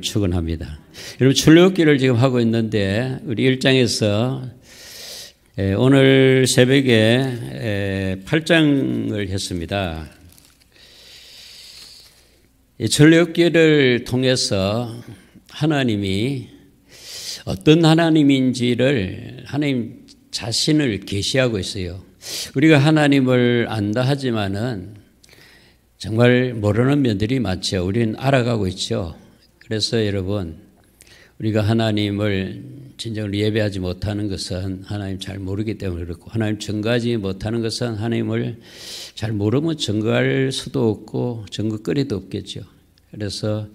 축원합니다. 여러분 출애굽기를 지금 하고 있는데 우리 1장에서 오늘 새벽에 8장을 했습니다. 이 출애굽기를 통해서 하나님이 어떤 하나님인지를 하나님 자신을 계시하고 있어요. 우리가 하나님을 안다 하지만은 정말 모르는 면들이 많죠. 우리는 알아가고 있죠. 그래서 여러분 우리가 하나님을 진정으로 예배하지 못하는 것은 하나님 잘 모르기 때문에 그렇고, 하나님 증거하지 못하는 것은 하나님을 잘 모르면 증거할 수도 없고 증거거리도 없겠죠. 그래서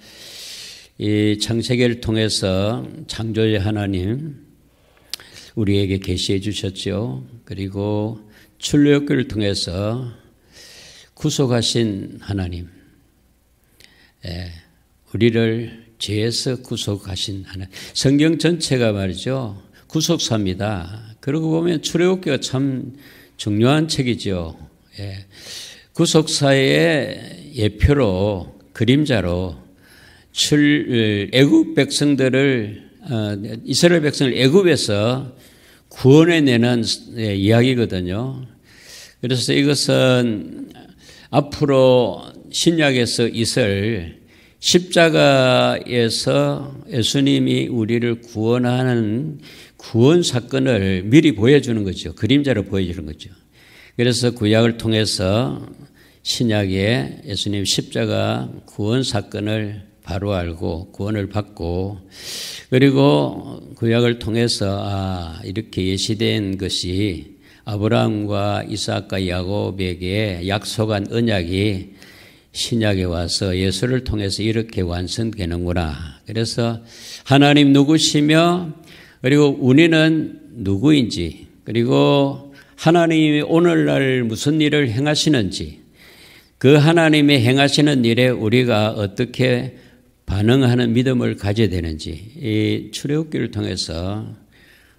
이 창세기를 통해서 창조의 하나님 우리에게 계시해 주셨죠. 그리고 출애굽기를 통해서 구속하신 하나님, 우리를 죄에서 구속하신 하나님. 성경 전체가 말이죠, 구속사입니다. 그러고 보면 출애굽기가 참 중요한 책이죠. 구속사의 예표로, 그림자로 애굽 백성들을, 이스라엘 백성을 애굽에서 구원해내는 이야기거든요. 그래서 이것은 앞으로 신약에서 있을 십자가에서 예수님이 우리를 구원하는 구원 사건을 미리 보여주는 거죠. 그림자로 보여주는 거죠. 그래서 구약을 통해서 신약에 예수님 십자가 구원 사건을 바로 알고 구원을 받고, 그리고 구약을 통해서 이렇게 예시된 것이 아브라함과 이삭과 야곱에게 약속한 언약이 신약에 와서 예수를 통해서 이렇게 완성되는구나. 그래서 하나님 누구시며, 그리고 우리는 누구인지, 그리고 하나님이 오늘날 무슨 일을 행하시는지, 그 하나님의 행하시는 일에 우리가 어떻게 반응하는 믿음을 가져야 되는지 이 출애굽기를 통해서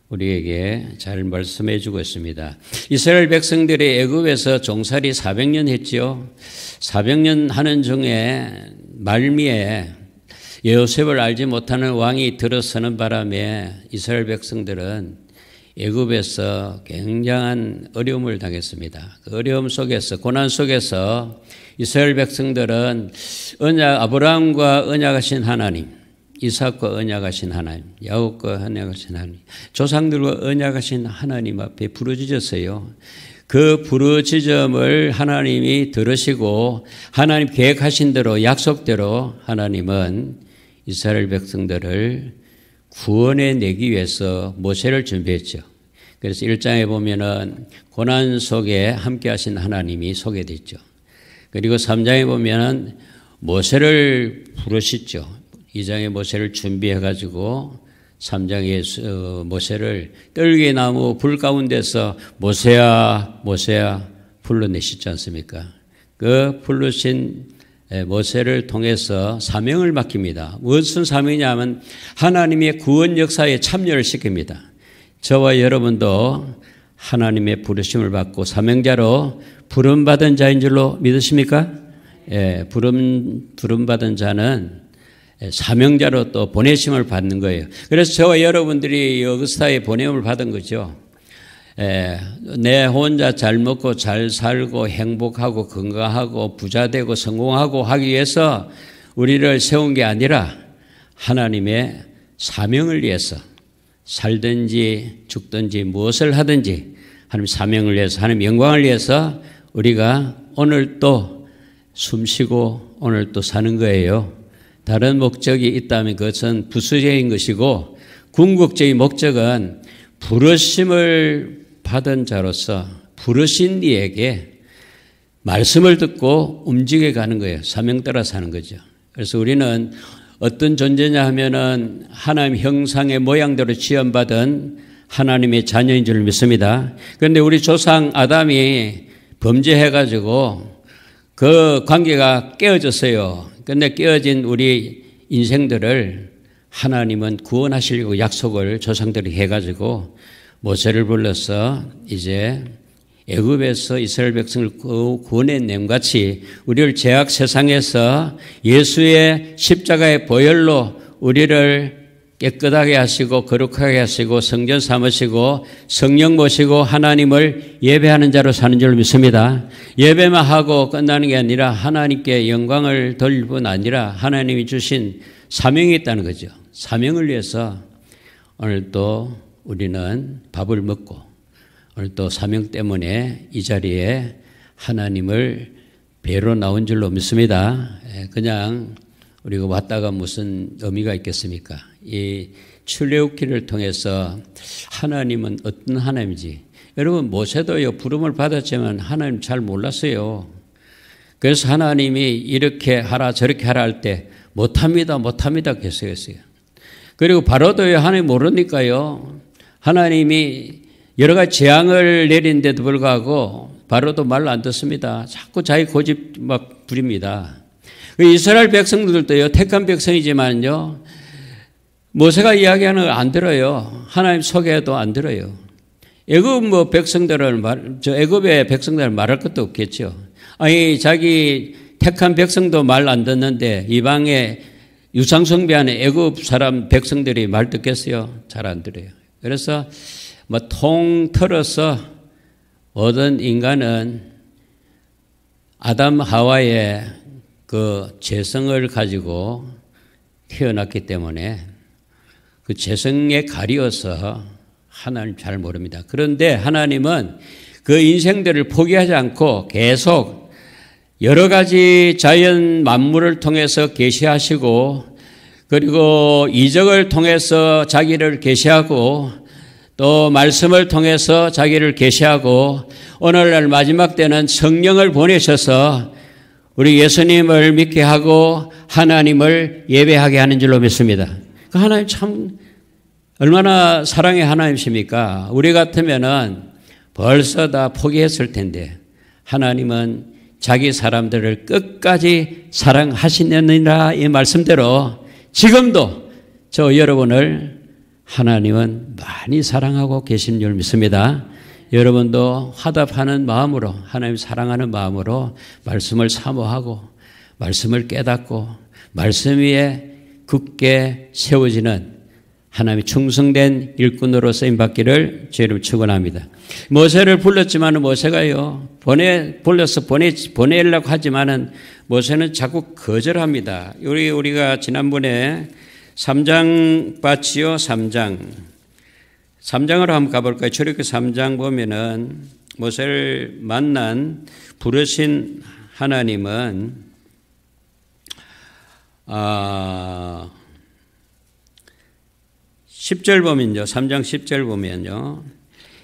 우리에게 잘 말씀해 주고 있습니다. 이스라엘 백성들이 애굽에서 종살이 400년 했죠. 400년 하는 중에 말미에 요셉을 알지 못하는 왕이 들어서는 바람에 이스라엘 백성들은 애굽에서 굉장한 어려움을 당했습니다. 그 어려움 속에서, 고난 속에서 이스라엘 백성들은 아브라함과 언약하신 하나님, 이삭과 언약하신 하나님, 야곱과 언약하신 하나님, 조상들과 언약하신 하나님 앞에 부르짖었어요. 그 부르짖음을 하나님이 들으시고 하나님 계획하신 대로, 약속대로 하나님은 이스라엘 백성들을 구원해 내기 위해서 모세를 준비했죠. 그래서 1장에 보면은 고난 속에 함께 하신 하나님이 소개됐죠. 그리고 3장에 보면은 모세를 부르시죠. 2장에 모세를 준비해가지고 3장에 모세를 떨기나무 불 가운데서 모세야, 모세야 불러내시지 않습니까? 그 부르신 모세를 통해서 사명을 맡깁니다. 무슨 사명이냐면 하나님의 구원 역사에 참여를 시킵니다. 저와 여러분도 하나님의 부르심을 받고 사명자로 부름받은 자인 줄로 믿으십니까? 부름받은 자는 사명자로 또 보내심을 받는 거예요. 그래서 저와 여러분들이 어그스타에 보냄을 받은 거죠. 내 혼자 잘 먹고 잘 살고 행복하고 건강하고 부자되고 성공하고 하기 위해서 우리를 세운 게 아니라 하나님의 사명을 위해서 살든지 죽든지 무엇을 하든지 하나님 사명을 위해서, 하나님 영광을 위해서 우리가 오늘 또 숨쉬고 오늘 또 사는 거예요. 다른 목적이 있다면 그것은 부수적인 것이고, 궁극적인 목적은 부르심을 받은 자로서 부르신 이에게 말씀을 듣고 움직여 가는 거예요. 사명 따라 사는 거죠. 그래서 우리는 어떤 존재냐 하면은 하나님 형상의 모양대로 지음받은 하나님의 자녀인 줄 믿습니다. 그런데 우리 조상 아담이 범죄해가지고 그 관계가 깨어졌어요. 그런데 깨어진 우리 인생들을 하나님은 구원하시려고 약속을 조상들이 해가지고 모세를 불러서 이제 애굽에서 이스라엘 백성을 구원해낸 같이 우리를 죄악 세상에서 예수의 십자가의 보혈로 우리를 깨끗하게 하시고 거룩하게 하시고 성전 삼으시고 성령 모시고 하나님을 예배하는 자로 사는 줄 믿습니다. 예배만 하고 끝나는 게 아니라 하나님께 영광을 돌릴 뿐 아니라 하나님이 주신 사명이 있다는 거죠. 사명을 위해서 오늘 또 우리는 밥을 먹고 오늘 또 사명 때문에 이 자리에 하나님을 뵈러 나온 줄로 믿습니다. 그냥 우리가 왔다가 무슨 의미가 있겠습니까? 이 출애굽기를 통해서 하나님은 어떤 하나님인지, 여러분 모세도요 부름을 받았지만 하나님 잘 몰랐어요. 그래서 하나님이 이렇게 하라 저렇게 하라 할 때 못합니다 계속했어요. 그리고 바로도요 하나님 모르니까요 하나님이 여러 가지 재앙을 내린데도 불구하고 바로도 말 안 듣습니다. 자꾸 자기 고집 막 부립니다. 이스라엘 백성들도요 택한 백성이지만요 모세가 이야기하는 걸 안 들어요. 하나님 소개도 안 들어요. 애굽 애굽의 백성들은 말할 것도 없겠죠. 아니 자기 택한 백성도 말 안 듣는데 이방의 유상숭배하는 애굽 사람 백성들이 말 듣겠어요? 잘 안 들어요. 그래서 뭐 통틀어서 모든 인간은 아담 하와의 그 재성을 가지고 태어났기 때문에 그 재성에 가리워서 하나님 잘 모릅니다. 그런데 하나님은 그 인생들을 포기하지 않고 계속 여러 가지 자연 만물을 통해서 계시하시고 그리고 이적을 통해서 자기를 계시하고 또 말씀을 통해서 자기를 계시하고 오늘날 마지막 때는 성령을 보내셔서 우리 예수님을 믿게 하고 하나님을 예배하게 하는 줄로 믿습니다. 하나님 참 얼마나 사랑의 하나님이십니까? 우리 같으면은 벌써 다 포기했을 텐데 하나님은 자기 사람들을 끝까지 사랑하시느니라 이 말씀대로 지금도 저 여러분을 하나님은 많이 사랑하고 계신 줄 믿습니다. 여러분도 화답하는 마음으로 하나님 사랑하는 마음으로 말씀을 사모하고 말씀을 깨닫고 말씀 위에 굳게 세워지는 하나님의 충성된 일꾼으로 쓰임받기를 주님 축원합니다. 모세를 불렀지만 모세가요 불러서 보내려고 하지만은 모세는 자꾸 거절합니다. 우리가 지난번에 3장 봤지요. 3장으로 한번 가볼까요? 출애굽기 3장 보면은 모세를 만난 부르신 하나님은 10절 보면요. 3장 10절 보면요.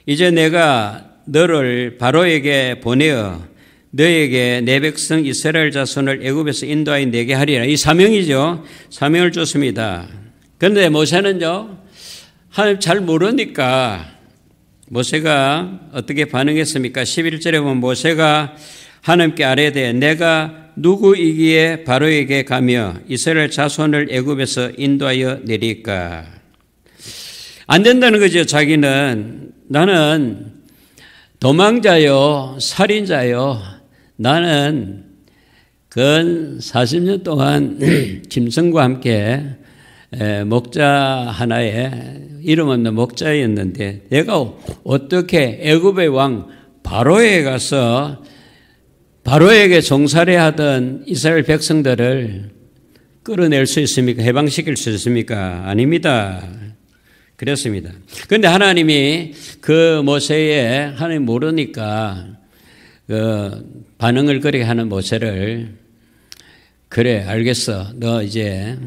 이제 내가 너를 바로에게 보내어 너에게 내 백성 이스라엘 자손을 애굽에서 인도하여 내게 하리라. 이 사명이죠. 사명을 줬습니다. 그런데 모세는요. 하나님 잘 모르니까 모세가 어떻게 반응했습니까? 11절에 보면 모세가 하나님께 아뢰되 내가 누구이기에 바로에게 가며 이스라엘 자손을 애굽에서 인도하여 내릴까? 안 된다는 거죠. 자기는 나는 도망자요 살인자요 나는 근 40년 동안 짐승과 함께 목자 하나에 이름 없는 목자였는데 내가 어떻게 애굽의 왕 바로에 가서 바로에게 종살이 하던 이스라엘 백성들을 끌어낼 수 있습니까? 해방시킬 수 있습니까? 아닙니다. 그렇습니다. 그런데 하나님이 그 모세의 하나님 모르니까 그 반응을 그렇게 하는 모세를 그래 알겠어. 너 이제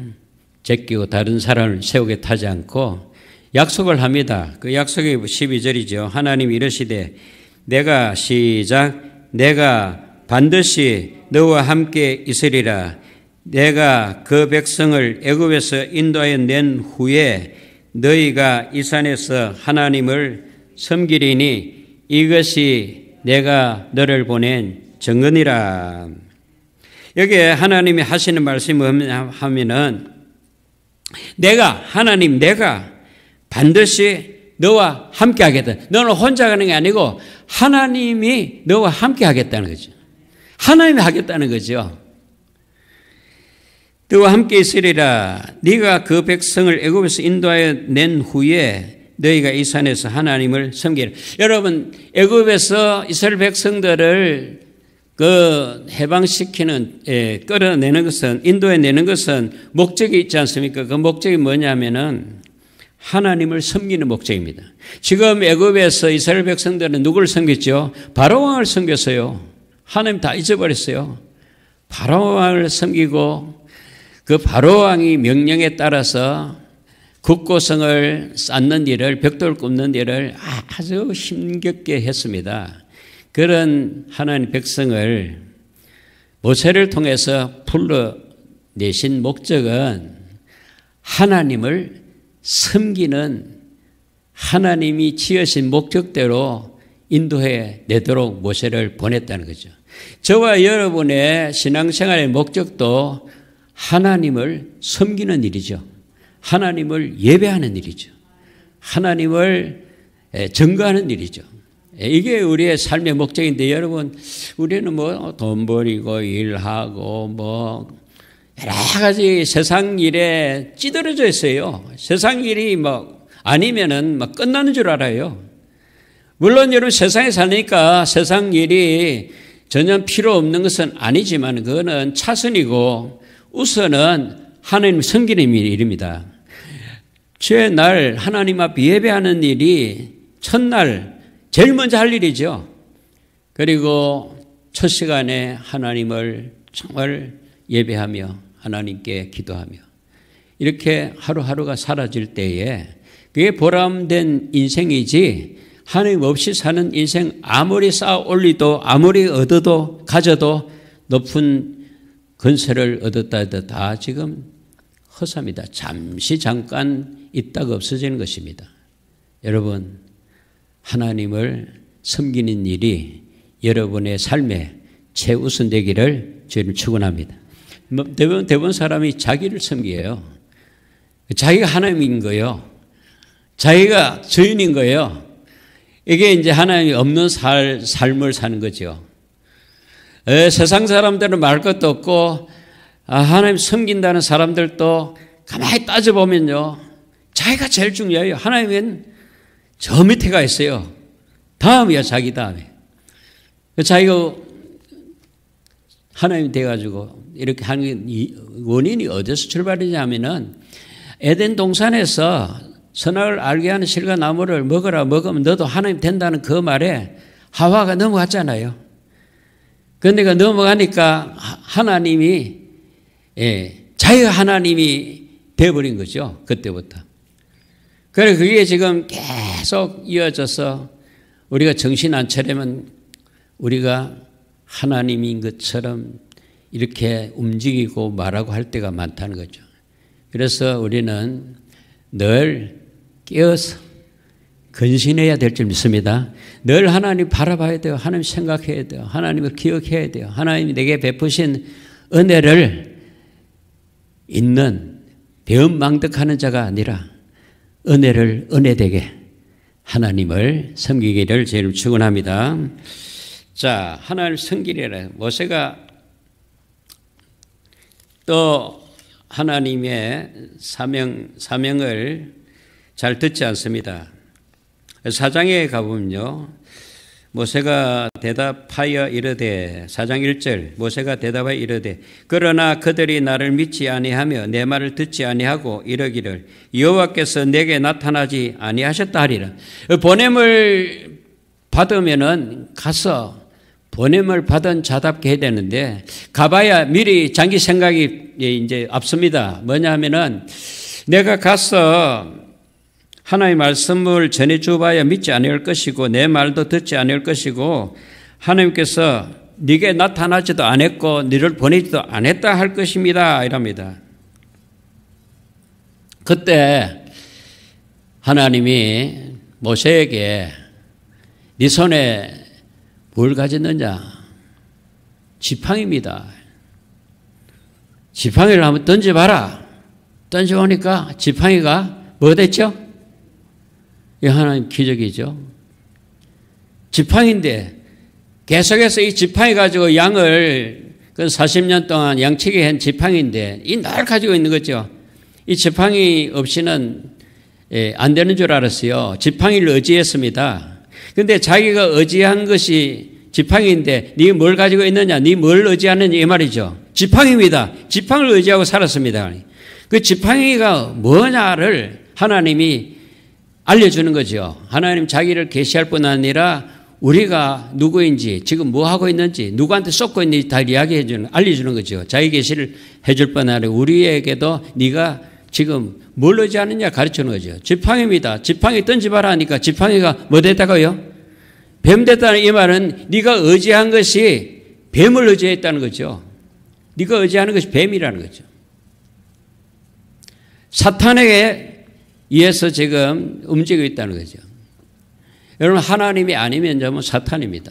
제끼고 다른 사람을 세우게 타지 않고 약속을 합니다. 그 약속이 12절이죠. 하나님이 이르시되 내가 시작 내가 반드시 너와 함께 있으리라. 내가 그 백성을 애굽에서 인도하여 낸 후에 너희가 이 산에서 하나님을 섬기리니 이것이 내가 너를 보낸 증언이라. 여기에 하나님이 하시는 말씀이 하면은 내가 반드시 너와 함께 하겠다. 너는 혼자 가는 게 아니고 하나님이 너와 함께 하겠다는 거죠. 하나님이 하겠다는 거죠. 너와 함께 있으리라. 네가 그 백성을 애굽에서 인도하여 낸 후에 너희가 이 산에서 하나님을 섬기라. 여러분, 애굽에서 이스라엘 백성들을 해방시키는, 끌어내는 것은, 인도해내는 것은 목적이 있지 않습니까? 그 목적이 뭐냐면은 하나님을 섬기는 목적입니다. 지금 애굽에서 이스라엘 백성들은 누구를 섬겼죠? 바로왕을 섬겼어요. 하나님 다 잊어버렸어요. 바로왕을 섬기고 그 바로왕이 명령에 따라서 국고성을 쌓는 일을, 벽돌 굽는 일을 아주 힘겹게 했습니다. 그런 하나님 백성을 모세를 통해서 불러내신 목적은 하나님을 섬기는, 하나님이 지으신 목적대로 인도해 내도록 모세를 보냈다는 거죠. 저와 여러분의 신앙생활의 목적도 하나님을 섬기는 일이죠. 하나님을 예배하는 일이죠. 하나님을 증거하는 일이죠. 이게 우리의 삶의 목적인데, 여러분, 우리는 뭐 돈 벌이고 일하고 뭐 여러 가지 세상 일에 찌들어져 있어요. 세상 일이 뭐 아니면은 막 끝나는 줄 알아요. 물론 여러분, 세상에 사니까 세상 일이 전혀 필요 없는 것은 아니지만 그거는 차선이고 우선은 하나님을 섬기는 일입니다. 주의 날 하나님 앞에 예배하는 일이 첫날 제일 먼저 할 일이죠. 그리고 첫 시간에 하나님을 정말 예배하며 하나님께 기도하며 이렇게 하루하루가 사라질 때에 그게 보람된 인생이지, 하나님 없이 사는 인생 아무리 쌓아 올리도 아무리 얻어도 가져도 높은 건설을 얻었다 해도 다 지금 허사입니다. 잠깐 있다가 없어지는 것입니다. 여러분, 하나님을 섬기는 일이 여러분의 삶에 최우선되기를 저희는 축원합니다. 대부분 사람이 자기를 섬겨요. 자기가 하나님인 거예요. 자기가 주인인 거예요. 이게 이제 하나님이 없는 삶을 사는 거죠. 세상 사람들은 말 것도 없고, 하나님 섬긴다는 사람들도 가만히 따져보면요, 자기가 제일 중요해요. 하나님은 저 밑에 가 있어요. 다음이야, 자기 다음에. 자기가 하나님이 돼가지고 이렇게 하는 원인이 어디서 출발이냐면은 에덴 동산에서 선악을 알게 하는 실과 나무를 먹으면 너도 하나님 된다는 그 말에 하와가 넘어갔잖아요. 그런데 넘어가니까 하나님이, 자기가 하나님이 되어버린 거죠. 그때부터. 그래, 그게 지금 계속 이어져서 우리가 정신 안 차리면 우리가 하나님인 것처럼 이렇게 움직이고 말하고 할 때가 많다는 거죠. 그래서 우리는 늘 깨어서 근신해야 될 줄 믿습니다. 늘 하나님 바라봐야 돼요. 하나님 생각해야 돼요. 하나님을 기억해야 돼요. 하나님이 내게 베푸신 은혜를 있는 배은망덕하는 자가 아니라 은혜를 은혜되게 하나님을 섬기기를 제일 축원합니다. 자, 하나님을 섬기리라. 모세가 또 하나님의 사명을 잘 듣지 않습니다. 4장에 가보면요, 모세가 대답하여 이르되, 4장 1절, 모세가 대답하여 이르되, 그러나 그들이 나를 믿지 아니하며 내 말을 듣지 아니하고 이러기를 여호와께서 내게 나타나지 아니하셨다 하리라. 보냄을 받으면은 가서 보냄을 받은 자답게 해야 되는데, 가봐야 미리 자기 생각이 이제 앞섭니다. 뭐냐 하면은, 내가 가서 하나님의 말씀을 전해주어봐야 믿지 아니할 것이고 내 말도 듣지 아니할 것이고 하나님께서 네게 나타나지도 않았고 너를 보내지도 않았다 할 것입니다. 이랍니다. 그때 하나님이 모세에게 네 손에 뭘 가졌느냐? 지팡이입니다. 지팡이를 한번 던져봐라. 던져보니까 지팡이가 뭐 됐죠? 이 하나님 기적이죠. 지팡이인데 계속해서 이 지팡이 가지고 양을 그 40년 동안 양치기 한 지팡이인데 이 날 가지고 있는 거죠. 이 지팡이 없이는 안 되는 줄 알았어요. 지팡이를 의지했습니다. 그런데 자기가 의지한 것이 지팡이인데 네 뭘 가지고 있느냐, 네 뭘 의지하느냐 이 말이죠. 지팡이입니다. 지팡이를 의지하고 살았습니다. 그 지팡이가 뭐냐를 하나님이 알려주는 거죠. 하나님 자기를 계시할 뿐 아니라 우리가 누구인지, 지금 뭐 하고 있는지, 누구한테 쏟고 있는지 다 이야기해 주는, 알려주는 거죠. 자기 계시를 해줄 뿐 아니라 우리에게도 네가 지금 뭘 의지하느냐 가르치는 거죠. 지팡이입니다. 지팡이 던지봐라 하니까 지팡이가 뭐 됐다고요? 뱀 됐다는 이 말은 네가 의지한 것이 뱀을 의지했다는 거죠. 네가 의지하는 것이 뱀이라는 거죠. 사탄에게 의해서 지금 움직이고 있다는 거죠. 여러분, 하나님이 아니면 전부 사탄입니다.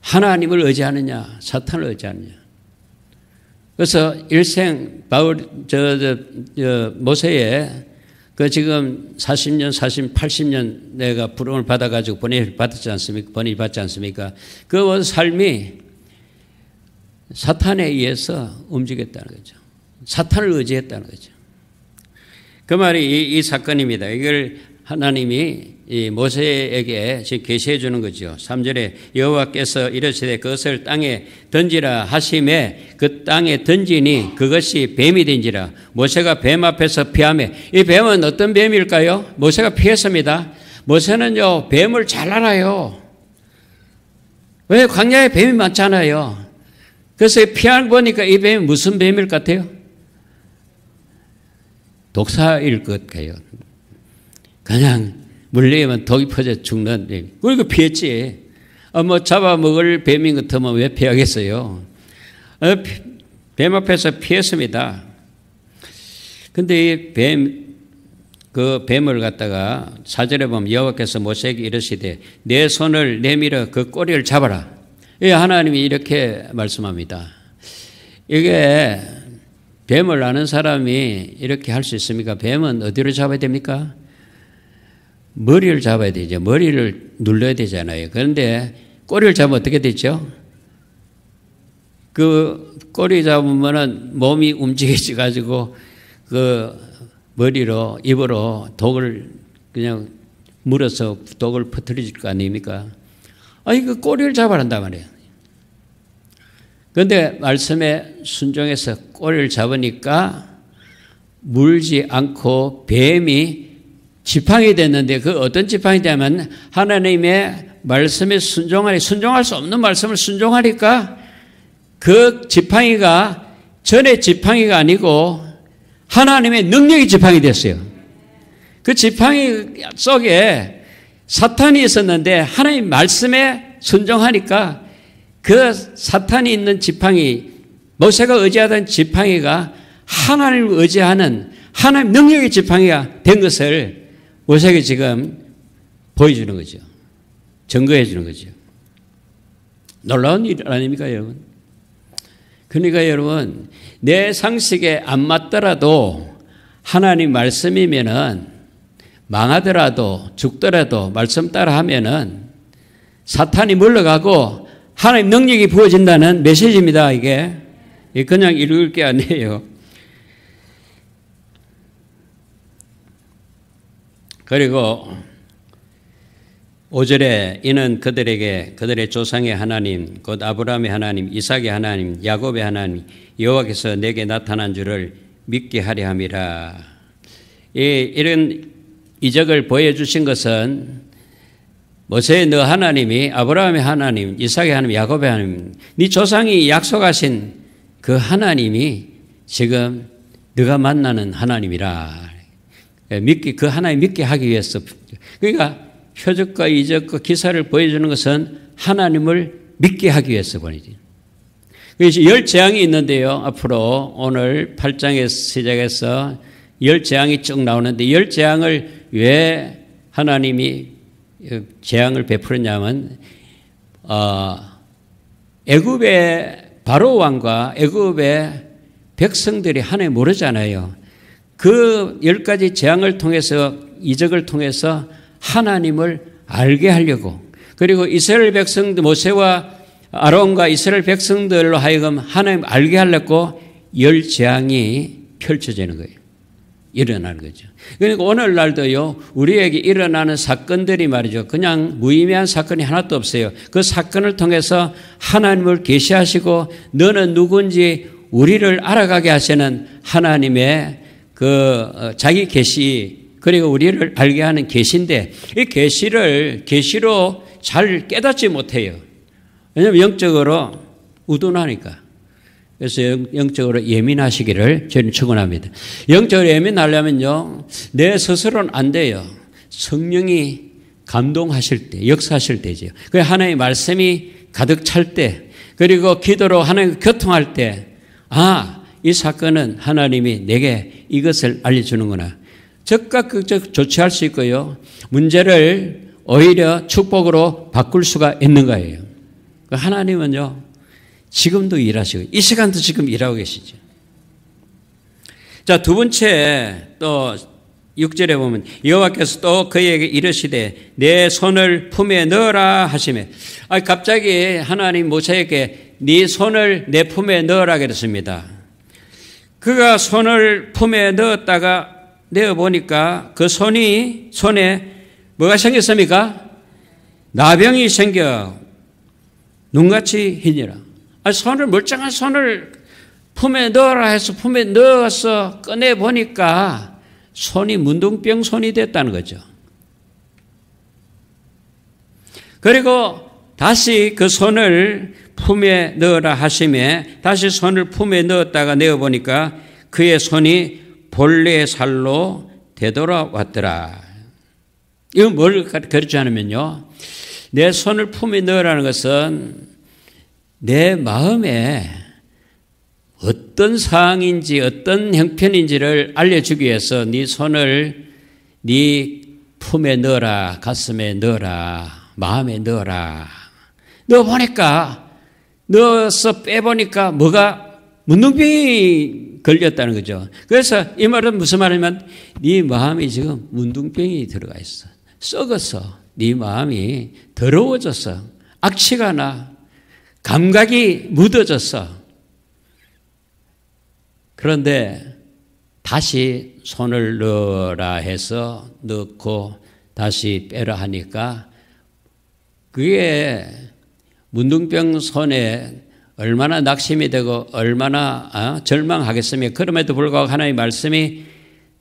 하나님을 의지하느냐, 사탄을 의지하느냐. 그래서 일생 모세의 그 지금 40년, 80년 내가 부름을 받아가지고 번외를 받지 않습니까? 그 삶이 사탄에 의해서 움직였다는 거죠. 사탄을 의지했다는 거죠. 그 말이 이 사건입니다. 이걸 하나님이 이 모세에게 지금 계시해 주는 거죠. 3절에 여호와께서 이르시되 그것을 땅에 던지라 하심에 그 땅에 던지니 그것이 뱀이 된지라. 모세가 뱀 앞에서 피하며, 이 뱀은 어떤 뱀일까요? 모세가 피했습니다. 모세는요 뱀을 잘 알아요. 왜? 광야에 뱀이 많잖아요. 그래서 피하고 보니까 이 뱀이 무슨 뱀일 것 같아요? 독사일 것 같아요. 그냥 물리면 독이 퍼져 죽는 뱀. 그리고 피했지. 뭐 잡아먹을 뱀인 것 같으면 왜 피하겠어요? 뱀 앞에서 피했습니다. 근데 이 그 뱀을 갖다가 4절에 보면 여호와께서 모세에게 이르시되 내 손을 내밀어 그 꼬리를 잡아라. 예, 하나님이 이렇게 말씀합니다. 이게 뱀을 아는 사람이 이렇게 할 수 있습니까? 뱀은 어디로 잡아야 됩니까? 머리를 잡아야 되죠. 머리를 눌러야 되잖아요. 그런데 꼬리를 잡으면 어떻게 되죠? 그 꼬리 잡으면은 몸이 움직여져 가지고 그 머리로, 입으로 독을 그냥 물어서 독을 퍼뜨릴 거 아닙니까? 아니, 그 꼬리를 잡아야 한단 말이에요. 그런데 말씀에 순종해서 꼬리를 잡으니까 물지 않고 뱀이 지팡이 됐는데 그 어떤 지팡이 되면 하나님의 말씀에 순종할 수 없는 말씀을 순종하니까 그 지팡이가 전에 지팡이가 아니고 하나님의 능력이 지팡이 됐어요. 그 지팡이 속에 사탄이 있었는데 하나님 말씀에 순종하니까 그 사탄이 있는 지팡이, 모세가 의지하던 지팡이가 하나님을 의지하는 하나님 능력의 지팡이가 된 것을 모세에게 지금 보여주는 거죠. 증거해 주는 거죠. 놀라운 일 아닙니까, 여러분? 그러니까 여러분, 내 상식에 안 맞더라도 하나님 말씀이면은 망하더라도 죽더라도 말씀 따라 하면은 사탄이 물러가고 하나님 능력이 부어진다는 메시지입니다, 이게. 그냥 읽을 게 아니에요. 그리고 5절에 이는 그들에게 그들의 조상의 하나님 곧 아브라함의 하나님 이삭의 하나님 야곱의 하나님 여호와께서 내게 나타난 줄을 믿게 하려 함이라. 이런 이적을 보여주신 것은 모세의 너 하나님이 아브라함의 하나님 이삭의 하나님 야곱의 하나님 네 조상이 약속하신 그 하나님이 지금 네가 만나는 하나님이라. 그 하나님 믿게 하기 위해서. 그러니까 표적과 이적과 기사를 보여주는 것은 하나님을 믿게 하기 위해서 보내지. 그래서 10재앙이 있는데요. 앞으로 오늘 8장에서 시작해서 10재앙이 쭉 나오는데 10재앙을 왜 하나님이 재앙을 베풀었냐면 애굽의 바로 왕과 애굽의 백성들이 하나님 모르잖아요. 그 10가지 재앙을 통해서 이적을 통해서 하나님을 알게 하려고 그리고 이스라엘 백성들 모세와 아론과 이스라엘 백성들로 하여금 하나님 알게 하려고 열 재앙이 펼쳐지는 거예요. 일어나는 거죠. 그러니까 오늘날도요, 우리에게 일어나는 사건들이 말이죠. 그냥 무의미한 사건이 하나도 없어요. 그 사건을 통해서 하나님을 계시하시고 너는 누군지 우리를 알아가게 하시는 하나님의 그 자기 계시, 그리고 우리를 알게 하는 계시인데, 이 계시로 잘 깨닫지 못해요. 왜냐하면 영적으로 우둔하니까. 그래서 영적으로 예민하시기를 저는 축원합니다. 영적으로 예민하려면요, 내 스스로는 안 돼요. 성령이 감동하실 때, 역사하실 때죠. 그 하나님의 말씀이 가득 찰 때, 그리고 기도로 하나님과 교통할 때, 아, 이 사건은 하나님이 내게 이것을 알려주는구나. 즉각 조치할 수 있고요, 문제를 오히려 축복으로 바꿀 수가 있는 거예요. 하나님은요, 지금도 일하시고 이 시간도 지금 일하고 계시죠. 자, 두 번째 또 6절에 보면 여호와께서 또 그에게 이르시되 내 손을 품에 넣어라 하시매, 갑자기 하나님 모세에게 네 손을 내 품에 넣으라 그랬습니다. 그가 손을 품에 넣었다가 내어보니까 그 손에 뭐가 생겼습니까? 나병이 생겨 눈같이 흰이라. 멀쩡한 손을 품에 넣어라 해서 품에 넣어서 꺼내보니까 손이 문둥병 손이 됐다는 거죠. 그리고 다시 그 손을 품에 넣어라 하심에 다시 손을 품에 넣었다가 내어보니까 그의 손이 본래의 살로 되돌아왔더라. 이건 뭘 가르치냐면요, 내 손을 품에 넣으라는 것은 내 마음에 어떤 상황인지 어떤 형편인지를 알려주기 위해서 네 손을 네 품에 넣어라, 가슴에 넣어라, 마음에 넣어라. 넣어보니까, 넣어서 빼보니까 뭐가 문둥병이 걸렸다는 거죠. 그래서 이 말은 무슨 말이냐면 네 마음이 지금 문둥병이 들어가 있어. 썩어서 네 마음이 더러워져서 악취가 나, 감각이 묻어졌어. 그런데 다시 손을 넣어라 해서 넣고 다시 빼라 하니까 그게 문둥병 손에 얼마나 낙심이 되고 얼마나 절망하겠으며, 그럼에도 불구하고 하나님의 말씀이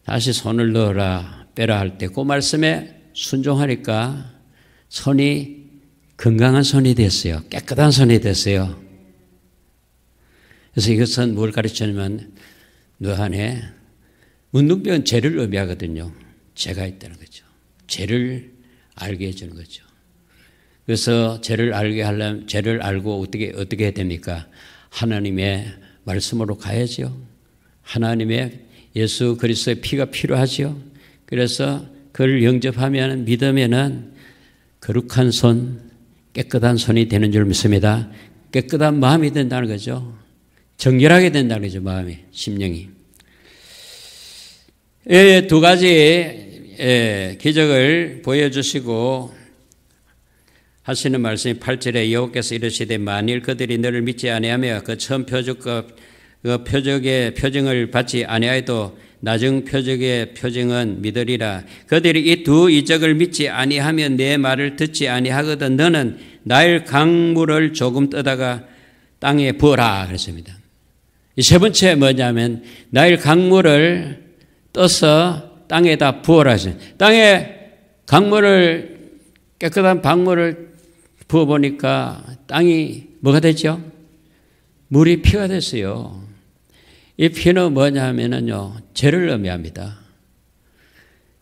다시 손을 넣어라 빼라 할 때 그 말씀에 순종하니까 손이 건강한 손이 됐어요. 깨끗한 손이 됐어요. 그래서 이것은 뭘 가르치냐면 너 안에 문둥병은 죄를 의미하거든요. 죄가 있다는 거죠. 죄를 알게 해주는 거죠. 그래서 죄를 알게 하려면 죄를 알고 어떻게 해야 됩니까? 하나님의 말씀으로 가야죠. 하나님의 예수 그리스도의 피가 필요하죠. 그래서 그를 영접하면 믿으면은 거룩한 손, 깨끗한 손이 되는 줄 믿습니다. 깨끗한 마음이 된다는 거죠. 정결하게 된다는 거죠. 마음이, 심령이. 두 가지 기적을 보여주시고 하시는 말씀이 8절에 여호와께서 이르시되 만일 그들이 너를 믿지 아니하며 그 처음 표적과 그 표적의 표징을 받지 아니하여도 나중 표적의 표징은 믿으리라. 그들이 이 두 이적을 믿지 아니하면 내 말을 듣지 아니하거든 너는 나일 강물을 조금 떠다가 땅에 부어라 그랬습니다. 이 세 번째 뭐냐면 나일 강물을 떠서 땅에다 부어라 했어요. 땅에 강물을, 깨끗한 강물을 부어보니까 땅이 뭐가 됐죠? 물이 피가 됐어요. 이 피는 뭐냐면요, 죄를 의미합니다.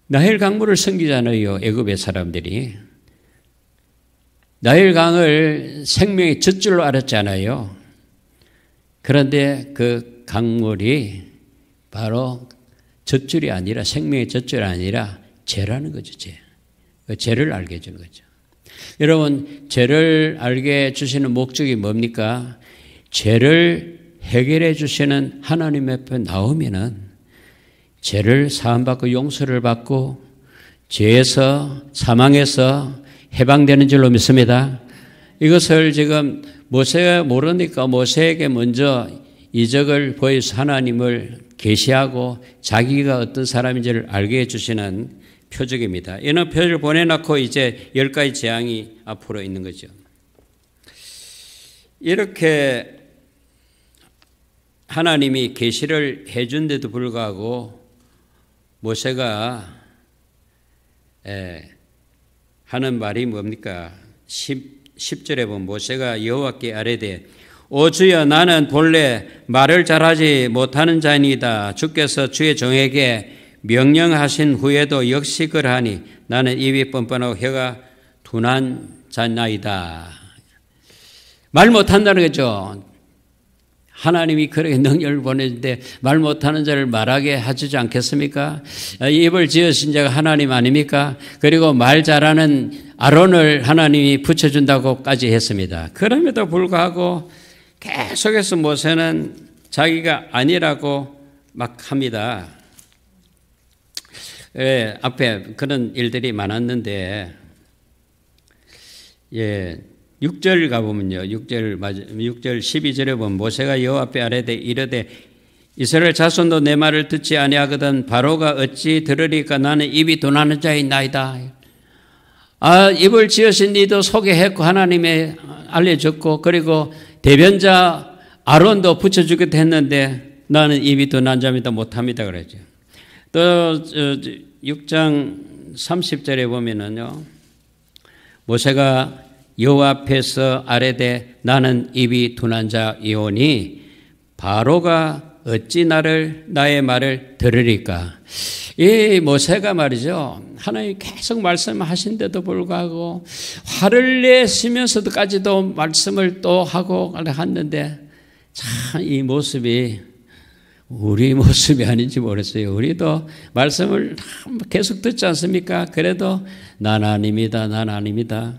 나일 강물을 섬기잖아요, 애굽의 사람들이. 나일 강을 생명의 젖줄로 알았잖아요. 그런데 그 강물이 바로 젖줄이 아니라, 생명의 젖줄이 아니라 죄라는 거죠, 죄. 죄를 알게 해주는 거죠. 여러분, 죄를 알게 해주시는 목적이 뭡니까? 죄를 해결해 주시는 하나님 앞에 나오면은 죄를 사함받고 용서를 받고 죄에서, 사망에서 해방되는 줄로 믿습니다. 이것을 지금 모세가 모르니까 모세에게 먼저 이적을 보여서 하나님을 계시하고 자기가 어떤 사람인지를 알게 해주시는 표적입니다. 이런 표적을 보내놓고 이제 10가지 재앙이 앞으로 있는 거죠. 이렇게 하나님이 계시를 해준데도 불구하고 모세가 하는 말이 뭡니까? 10절에 보면 모세가 여호와께 아뢰되 오 주여 나는 본래 말을 잘하지 못하는 자니이다. 주께서 주의 종에게 명령하신 후에도 역시 그러하니 나는 입이 뻔뻔하고 혀가 둔한 자나이다. 말 못한다는 거죠. 하나님이 그렇게 능력을 보내는데 말 못하는 자를 말하게 해주지 않겠습니까? 입을 지으신 자가 하나님 아닙니까? 그리고 말 잘하는 아론을 하나님이 붙여준다고까지 했습니다. 그럼에도 불구하고 계속해서 모세는 자기가 아니라고 막 합니다. 앞에 그런 일들이 많았는데 6절 가보면요. 6절 12절에 보면 모세가 여호와 앞에 아뢰되 이르되 이스라엘 자손도 내 말을 듣지 아니하거든 바로가 어찌 들으리까 나는 입이 둔하는 자이나이다. 입을 지으신 니도 소개했고 하나님의 알려줬고 그리고 대변자 아론도 붙여주기도 했는데 나는 입이 둔한 자입니다 못합니다 그러죠. 또 6장 30절에 보면은요. 모세가 여호와 앞에서 아뢰되 나는 입이 둔한 자이오니 바로가 어찌 나의 말을 들으리까. 이 모세가 말이죠. 하나님 계속 말씀하신데도 불구하고 화를 내시면서도까지도 말씀을 또 하고 하는데 참 이 모습이 우리 모습이 아닌지 모르겠어요. 우리도 말씀을 계속 듣지 않습니까? 그래도 난 아닙니다. 난 아닙니다.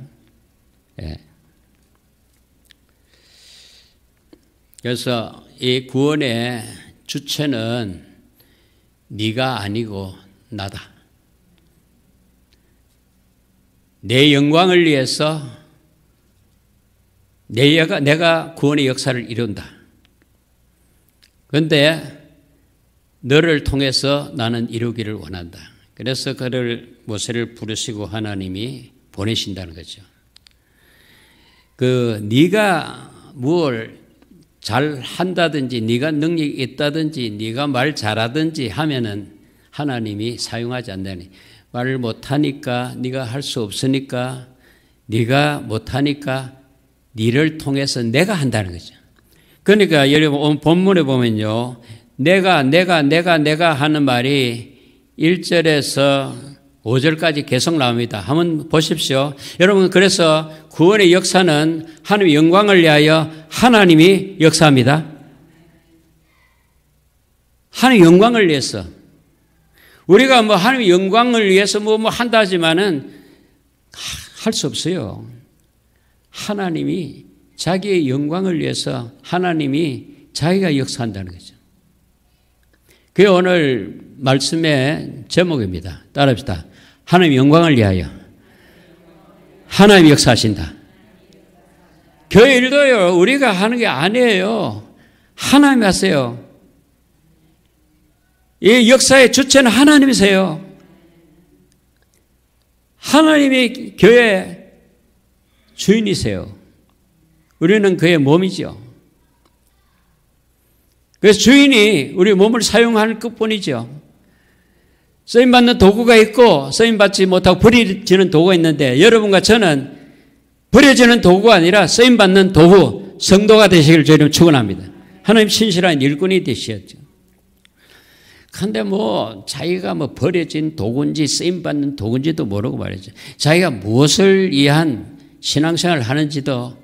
그래서 이 구원의 주체는 네가 아니고 나다. 내 영광을 위해서 내가 구원의 역사를 이룬다. 그런데 너를 통해서 나는 이루기를 원한다. 그래서 모세를 부르시고 하나님이 보내신다는 거죠. 네가 뭘 잘한다든지 네가 능력이 있다든지 네가 말 잘하든지 하면은 하나님이 사용하지 않다니. 말을 못하니까 네가 할 수 없으니까 네가 못하니까 네를 통해서 내가 한다는 거죠. 그러니까 여러분 본문에 보면요. 내가 하는 말이 1절에서 5절까지 계속 나옵니다. 한번 보십시오. 여러분 그래서 구원의 역사는 하나님의 영광을 위하여 하나님이 역사합니다. 하나님의 영광을 위해서. 우리가 하나님의 영광을 위해서 뭐 한다 하지만은 할 수 없어요. 하나님이 자기의 영광을 위해서 하나님이 자기가 역사한다는 거죠. 그게 오늘 말씀의 제목입니다. 따라합시다. 하나님의 영광을 위하여 하나님이 역사하신다. 교회 일도요. 우리가 하는 게 아니에요. 하나님이 하세요. 이 역사의 주체는 하나님이세요. 하나님이 교회 주인이세요. 우리는 그의 몸이죠. 그래서 주인이 우리 몸을 사용할 것뿐이죠. 쓰임받는 도구가 있고 쓰임받지 못하고 버려지는 도구가 있는데 여러분과 저는 버려지는 도구가 아니라 쓰임받는 도구, 성도가 되시기를 주님 축원합니다. 하나님 신실한 일꾼이 되시었죠. 그런데 자기가 버려진 도구인지 쓰임받는 도구인지도 모르고 말이죠. 자기가 무엇을 위한 신앙생활을 하는지도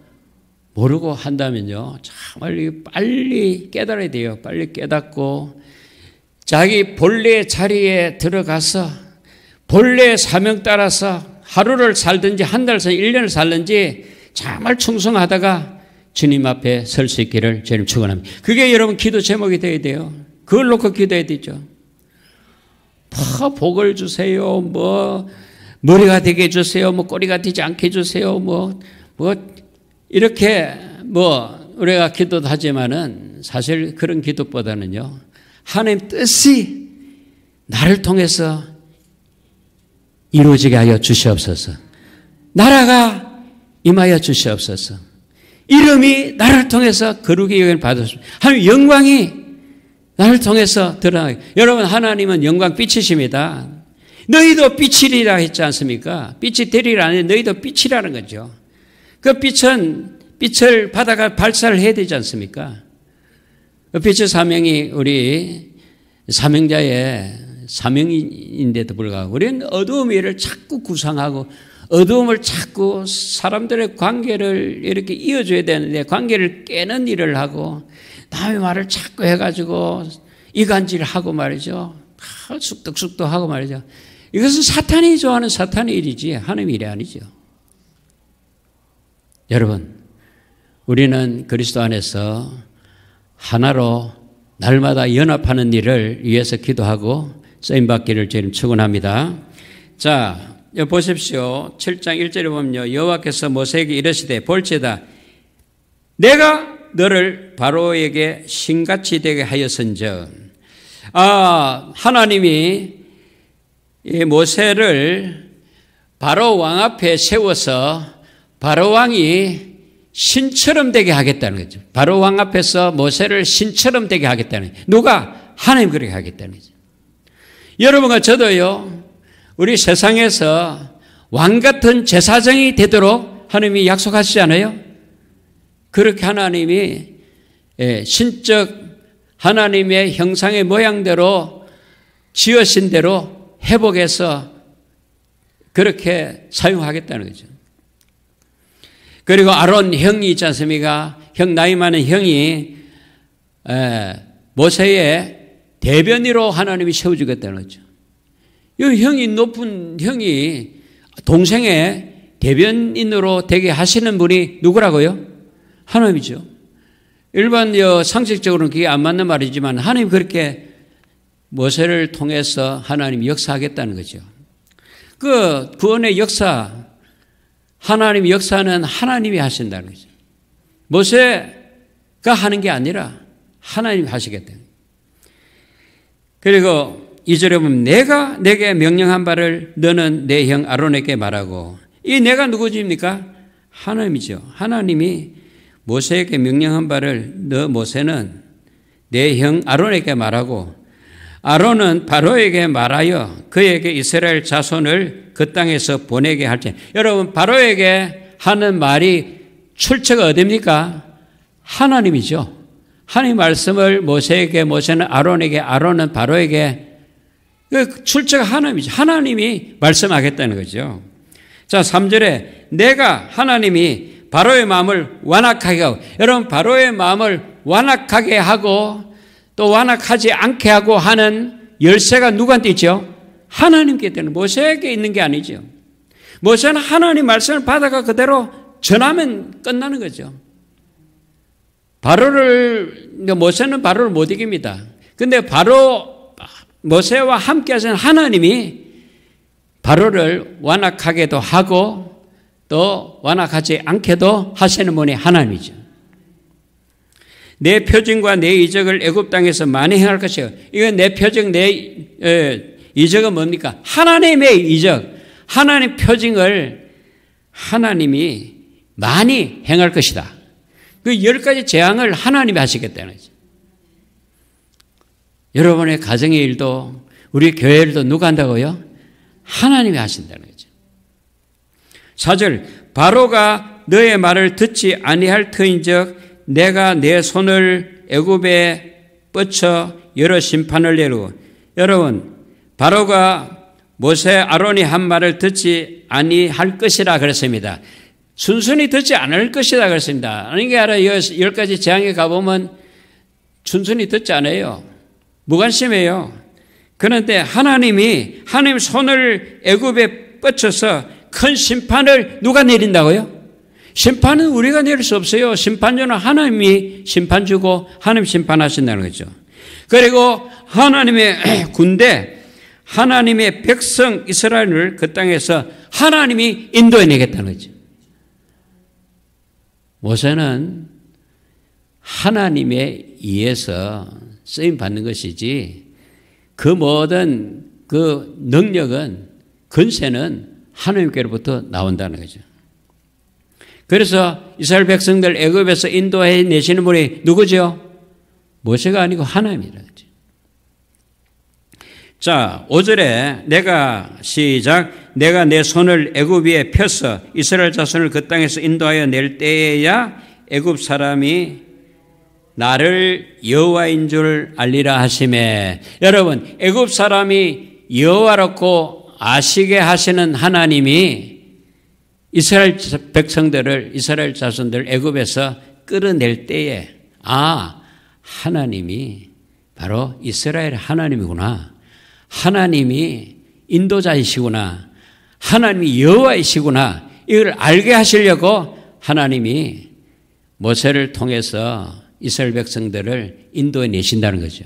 모르고 한다면요. 정말 빨리 깨달아야 돼요. 빨리 깨닫고 자기 본래의 자리에 들어가서 본래의 사명 따라서 하루를 살든지 한 달, 1년을 살든지 정말 충성하다가 주님 앞에 설 수 있기를 주님 축원합니다. 그게 여러분 기도 제목이 되어야 돼요. 그걸 놓고 기도해야 되죠. 복을 주세요. 머리가 되게 해주세요. 꼬리가 되지 않게 해주세요. 이렇게 우리가 기도도 하지만은 사실 그런 기도보다는요, 하나님 뜻이 나를 통해서 이루어지게 하여 주시옵소서. 나라가 임하여 주시옵소서. 이름이 나를 통해서 거룩히 여김을 받으시옵소서. 하나님 영광이 나를 통해서 드러나게. 여러분, 하나님은 영광 빛이십니다. 너희도 빛이리라 했지 않습니까? 빛이 되리라 하는데 너희도 빛이라는 거죠. 그 빛을 받아가 발사를 해야 되지 않습니까? 그 빛의 사명이 우리 사명자의 사명인데도 불구하고 우리는 어두움의 일을 자꾸 구상하고 어두움을 자꾸 사람들의 관계를 이렇게 이어줘야 되는데 관계를 깨는 일을 하고 남의 말을 자꾸 해가지고 이간질을 하고 말이죠. 쑥덕쑥덕 하고 말이죠. 이것은 사탄이 좋아하는 사탄의 일이지 하나님의 일이 아니죠. 여러분, 우리는 그리스도 안에서 하나로 날마다 연합하는 일을 위해서 기도하고 쓰임받기를 주님 축원합니다. 자, 여기 보십시오. 7장 1절에 보면요, 여호와께서 모세에게 이르시되 볼지어다 내가 너를 바로에게 신같이 되게 하였은즉, 하나님이 이 모세를 바로 왕 앞에 세워서 바로 왕이 신처럼 되게 하겠다는 거죠. 바로 왕 앞에서 모세를 신처럼 되게 하겠다는 거죠. 누가? 하나님 그렇게 하겠다는 거죠. 여러분과 저도요, 우리 세상에서 왕 같은 제사장이 되도록 하나님이 약속하시지 않아요? 그렇게 하나님이 신적 하나님의 형상의 모양대로 지으신 대로 회복해서 그렇게 사용하겠다는 거죠. 그리고 아론 형이 있지 않습니까? 형 나이 많은 형이 모세의 대변인으로 하나님이 세워주겠다는 거죠. 이 형이 높은 형이 동생의 대변인으로 되게 하시는 분이 누구라고요? 하나님이죠. 일반 상식적으로는 그게 안 맞는 말이지만 하나님 그렇게 모세를 통해서 하나님이 역사하겠다는 거죠. 그 구원의 역사, 하나님의 역사는 하나님이 하신다는 거죠. 모세가 하는 게 아니라 하나님이 하시겠다. 그리고 2절에 보면 내가 내게 명령한 바를 너는 내 형 아론에게 말하고, 이 내가 누구입니까? 하나님이죠. 하나님이 모세에게 명령한 바를 너 모세는 내 형 아론에게 말하고, 아론은 바로에게 말하여 그에게 이스라엘 자손을 그 땅에서 보내게 할지. 여러분, 바로에게 하는 말이 출처가 어디입니까? 하나님이죠. 하나님 말씀을 모세에게, 모세는 아론에게, 아론은 바로에게, 그 출처가 하나님이죠. 하나님이 말씀하겠다는 거죠. 자, 3절에 내가 하나님이 바로의 마음을 완악하게 하고, 여러분, 바로의 마음을 완악하게 하고 또 완악하지 않게 하고 하는 열쇠가 누구한테 있죠? 하나님께 있다는, 모세에게 있는 게 아니죠. 모세는 하나님 말씀을 받아가 그대로 전하면 끝나는 거죠. 모세는 바로를 못 이깁니다. 근데 모세와 함께 하시는 하나님이 바로를 완악하게도 하고 또 완악하지 않게도 하시는 분이 하나님이죠. 내 표징과 내 이적을 애굽 땅에서 많이 행할 것이요. 이건 내 표징, 내 이적은 뭡니까? 하나님의 이적, 하나님 표징을 하나님이 많이 행할 것이다. 그 10가지 재앙을 하나님이 하시겠다는 거죠. 여러분의 가정의 일도 우리 교회 일도 누가 한다고요? 하나님이 하신다는 거죠. 4절 바로가 너의 말을 듣지 아니할 터인즉 내가 내 손을 애굽에 뻗쳐 여러 심판을 내리고. 여러분, 바로가 모세 아론이 한 말을 듣지 아니할 것이라 그랬습니다. 순순히 듣지 않을 것이라 그랬습니다. 아니 게 아니라 10가지 재앙에 가보면 순순히 듣지 않아요. 무관심해요. 그런데 하나님 손을 애굽에 뻗쳐서 큰 심판을 누가 내린다고요? 심판은 우리가 내릴 수 없어요. 심판주는 하나님이 심판주고 하나님 심판하신다는 거죠. 그리고 하나님의 군대, 하나님의 백성 이스라엘을 그 땅에서 하나님이 인도해내겠다는 거죠. 모세는 하나님에 의해서 쓰임 받는 것이지 그 모든 그 능력은 권세는 하나님께로부터 나온다는 거죠. 그래서 이스라엘 백성들 애굽에서 인도해 내시는 분이 누구죠? 모세가 아니고 하나님이라는 거죠. 자, 5절에 내가 내 손을 애굽 위에 펴서 이스라엘 자손을 그 땅에서 인도하여 낼 때에야 애굽 사람이 나를 여호와인 줄 알리라 하시매. 여러분, 애굽 사람이 여호와롭고 아시게 하시는 하나님이 이스라엘 백성들을, 이스라엘 자손들 애굽에서 끌어낼 때에 하나님이 바로 이스라엘 하나님이구나. 하나님이 인도자이시구나. 하나님이 여호와이시구나. 이걸 알게 하시려고 하나님이 모세를 통해서 이스라엘 백성들을 인도해 내신다는 거죠.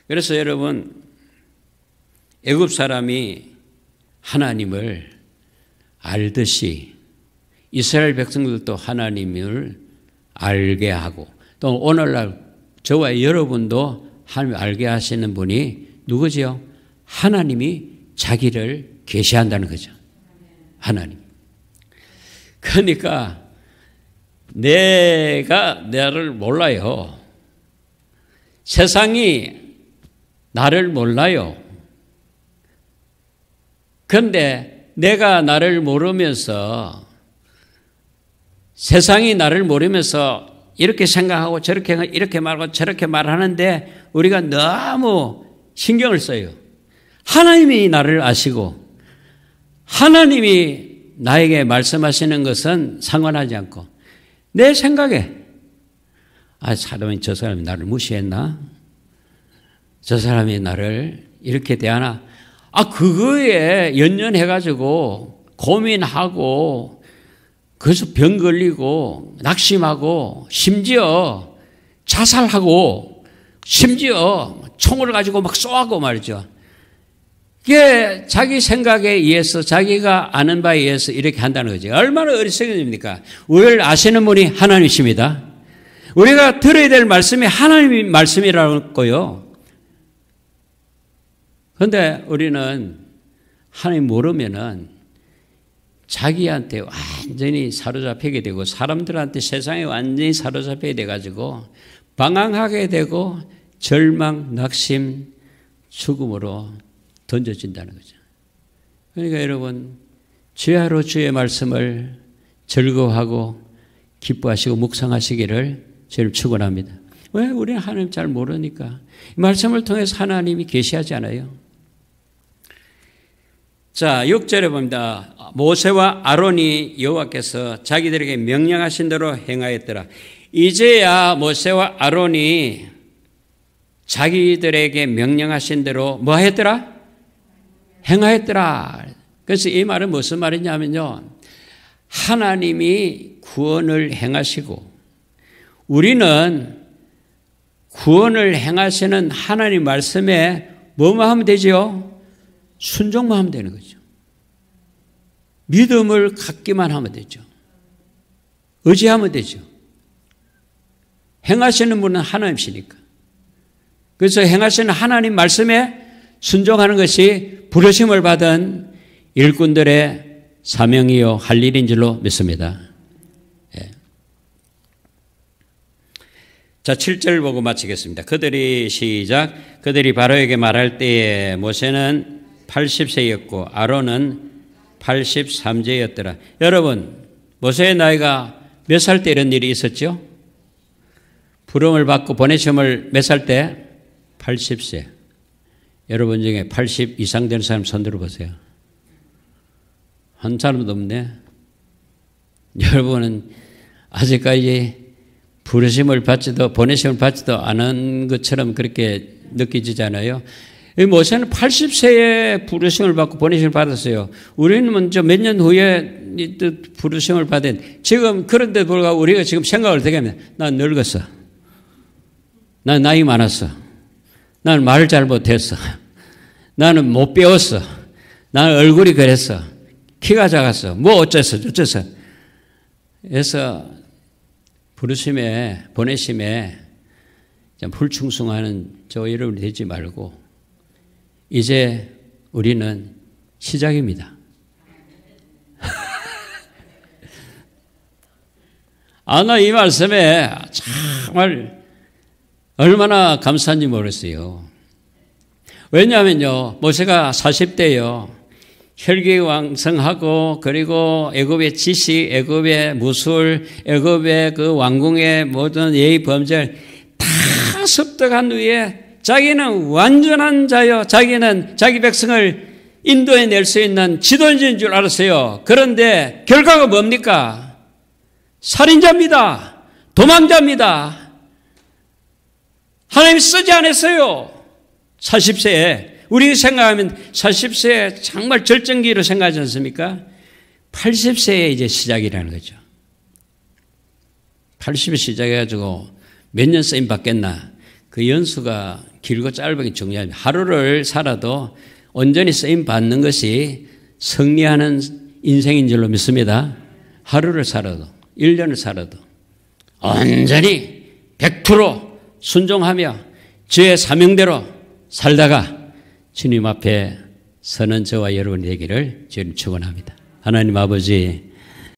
그래서 여러분, 애굽 사람이 하나님을 알듯이 이스라엘 백성들도 하나님을 알게 하고 또 오늘날 저와 여러분도 하나님을 알게 하시는 분이 누구지요? 하나님이 자기를 계시한다는 거죠. 하나님. 그러니까 내가 나를 몰라요. 세상이 나를 몰라요. 그런데 내가 나를 모르면서 세상이 나를 모르면서 이렇게 생각하고 저렇게 이렇게 말하고 저렇게 말하는데 우리가 너무 신경을 써요. 하나님이 나를 아시고 하나님이 나에게 말씀하시는 것은 상관하지 않고 내 생각에 저 사람이 나를 무시했나? 저 사람이 나를 이렇게 대하나? 그거에 연연해가지고 고민하고 그래서 병 걸리고 낙심하고 심지어 자살하고 심지어 총을 가지고 막 쏘하고 말이죠. 이게 자기 생각에 의해서 자기가 아는 바에 의해서 이렇게 한다는 거죠. 얼마나 어리석은 일입니까? 우리를 아시는 분이 하나님이십니다. 우리가 들어야 될 말씀이 하나님의 말씀이라고요. 그런데 우리는 하나님 모르면은 자기한테 완전히 사로잡히게 되고 사람들한테 세상에 완전히 사로잡히게 돼가지고 방황하게 되고 절망, 낙심, 죽음으로 던져진다는 거죠. 그러니까 여러분 주야로 주의 말씀을 즐거워하고 기뻐하시고 묵상하시기를 저를 축원합니다. 왜? 우리는 하나님 잘 모르니까. 이 말씀을 통해서 하나님이 계시하지 않아요. 자, 6절에 봅니다. 모세와 아론이 여호와께서 자기들에게 명령하신 대로 행하였더라. 이제야 모세와 아론이 자기들에게 명령하신 대로 뭐 했더라? 행하였더라. 그래서 이 말은 무슨 말이냐면요. 하나님이 구원을 행하시고 우리는 구원을 행하시는 하나님 말씀에 뭐만 하면 되죠? 순종만 하면 되는 거죠. 믿음을 갖기만 하면 되죠. 의지하면 되죠. 행하시는 분은 하나님이시니까. 그래서 행하시는 하나님 말씀에 순종하는 것이 부르심을 받은 일꾼들의 사명이요 할 일인 줄로 믿습니다. 예. 자, 7절 보고 마치겠습니다. 그들이 바로에게 말할 때에 모세는 80세였고 아론은 83세였더라. 여러분, 모세의 나이가 몇 살 때 이런 일이 있었죠? 부름을 받고 보내심을 몇 살 때? 80세. 여러분 중에 80 이상 되는 사람 손 들어보세요. 한 사람도 없네. 여러분은 아직까지 부르심을 받지도 보내심을 받지도 않은 것처럼 그렇게 느껴지잖아요. 모세는 80세에 부르심을 받고 보내심을 받았어요. 우리는 먼저 몇 년 후에 부르심을 받은 지금 그런데 불구하고 우리가 지금 생각을 되게 하면 난 늙었어. 난 나이 많았어. 나는 말을 잘 못했어. 나는 못 배웠어. 나는 얼굴이 그랬어. 키가 작았어. 뭐 어째서. 그래서 부르심에 보내심에 불충성하는 저 여러분이 되지 말고 이제 우리는 시작입니다. 나 이 말씀에 정말 얼마나 감사한지 모르겠어요. 왜냐하면요, 모세가 40대요. 혈기왕성하고 그리고 애굽의 지식, 애굽의 무술, 애굽의 그 왕궁의 모든 예의 범죄를 다 습득한 후에 자기는 완전한 자요. 자기는 자기 백성을 인도해 낼 수 있는 지도자인 줄 알았어요. 그런데 결과가 뭡니까? 살인자입니다. 도망자입니다. 하나님이 쓰지 않았어요. 40세에. 우리가 생각하면 40세에 정말 절정기로 생각하지 않습니까? 80세에 이제 시작이라는 거죠. 80에 시작해가지고 몇 년 쓰임 받겠나. 그 연수가 길고 짧은 게 중요합니다. 하루를 살아도 온전히 쓰임 받는 것이 승리하는 인생인 줄로 믿습니다. 하루를 살아도, 1년을 살아도 온전히 100% 순종하며 주의 사명대로 살다가 주님 앞에 서는 저와 여러분이 되기를 주님 축원합니다. 하나님 아버지,